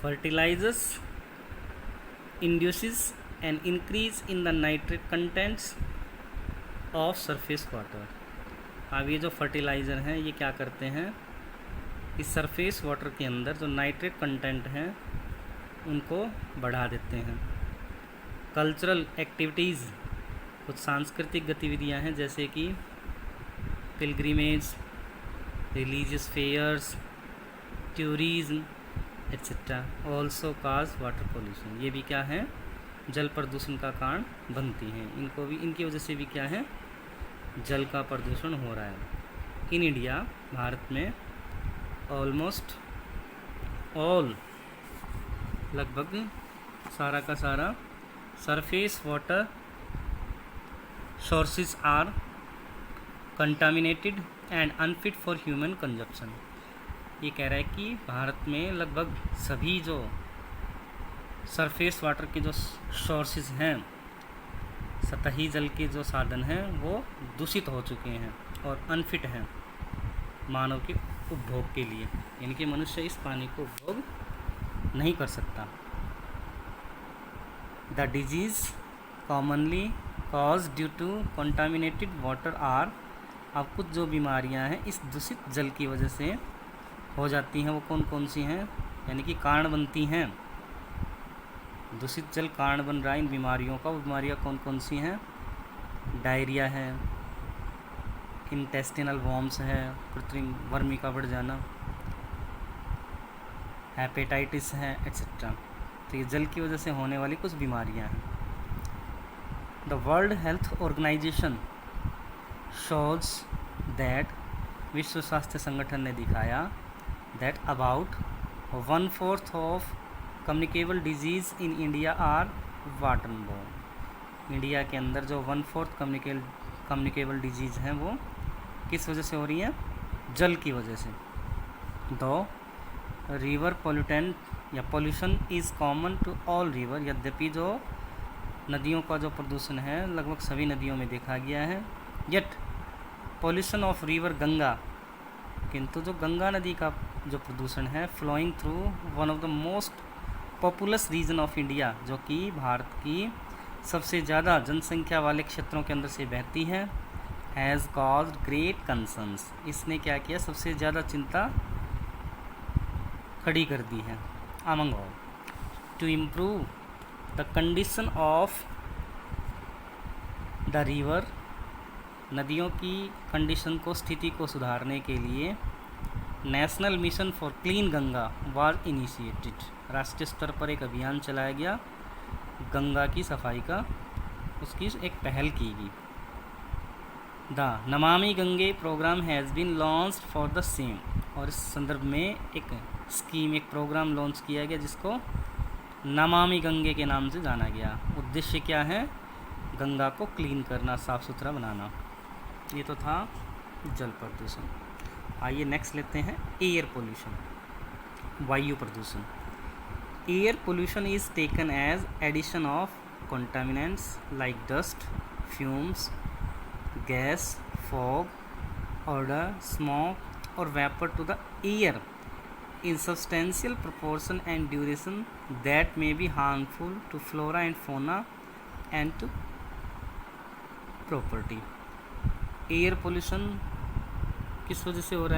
fertilizers induces an increase in the nitrate contents of surface water। अब ये जो fertiliser हैं ये क्या करते हैं, इस सरफेस वाटर के अंदर जो नाइट्रेट कंटेंट हैं उनको बढ़ा देते हैं। कल्चरल एक्टिविटीज़, कुछ सांस्कृतिक गतिविधियां हैं जैसे कि pilgrimage, religious fairs, tourism etcetera also cause water pollution. ये भी क्या है, जल प्रदूषण का कारण बनती हैं। इनको भी, इनकी वजह से भी क्या है, जल का प्रदूषण हो रहा है। इन इंडिया, भारत में ऑलमोस्ट ऑल, लगभग सारा का सारा surface water sources are contaminated and unfit for human consumption. ये कह रहा है कि भारत में लगभग सभी जो सरफेस वाटर के जो सोर्सेज हैं, सतही जल के जो साधन हैं वो दूषित हो चुके हैं और अनफिट हैं मानव के उपभोग के लिए, यानी कि मनुष्य इस पानी को उपभोग नहीं कर सकता। The disease commonly cause due to contaminated water are, अब कुछ जो बीमारियां हैं इस दूषित जल की वजह से हो जाती हैं, वो कौन कौन सी हैं, यानी कि कारण बनती हैं। दूषित जल कारण बन रहा है इन बीमारियों का। वो बीमारियां कौन कौन सी हैं, डायरिया है, इंटेस्टिनल वॉर्म्स है, कृत्रिम वर्मी का बढ़ जाना, हेपेटाइटिस है एक्सेट्रा। तो ये जल की वजह से होने वाली कुछ बीमारियां हैं। The world health organisation shows that, विश्व स्वास्थ्य संगठन ने दिखाया that about 1/4 of communicable disease in India are water borne. India के अंदर जो 1/4 कम्युनिकेबल डिजीज़ हैं वो किस वजह से हो रही हैं, जल की वजह से। दो रिवर पोल्यूटेंट या pollution is common to all river, यद्यपि जो नदियों का जो प्रदूषण है लगभग सभी नदियों में देखा गया है। Yet pollution of river Ganga, किंतु जो गंगा नदी का जो प्रदूषण है flowing through one of the most populous region of India, जो कि भारत की सबसे ज़्यादा जनसंख्या वाले क्षेत्रों के अंदर से बहती है, हैज़ कॉज्ड ग्रेट कंसर्न्स, इसने क्या किया, सबसे ज़्यादा चिंता खड़ी कर दी है। Among all to improve the condition of the river, नदियों की कंडीशन को, स्थिति को सुधारने के लिए national mission for clean Ganga was initiated, राष्ट्रीय स्तर पर एक अभियान चलाया गया गंगा की सफाई का, उसकी एक पहल की गई। The Namami Gange programme has been launched for the same, और इस संदर्भ में एक स्कीम, एक प्रोग्राम लॉन्च किया गया जिसको नमामि गंगे के नाम से जाना गया। उद्देश्य क्या है, गंगा को क्लीन करना, साफ़ सुथरा बनाना। ये तो था जल प्रदूषण। आइए नेक्स्ट लेते हैं एयर पोल्यूशन, वायु प्रदूषण। Air pollution is taken as addition of contaminants like dust, fumes, gas, fog, odor, smoke or vapor to the air in substantial proportion and duration that may be harmful to flora and fauna and to property। Air pollution किस वजह से हो रहा है,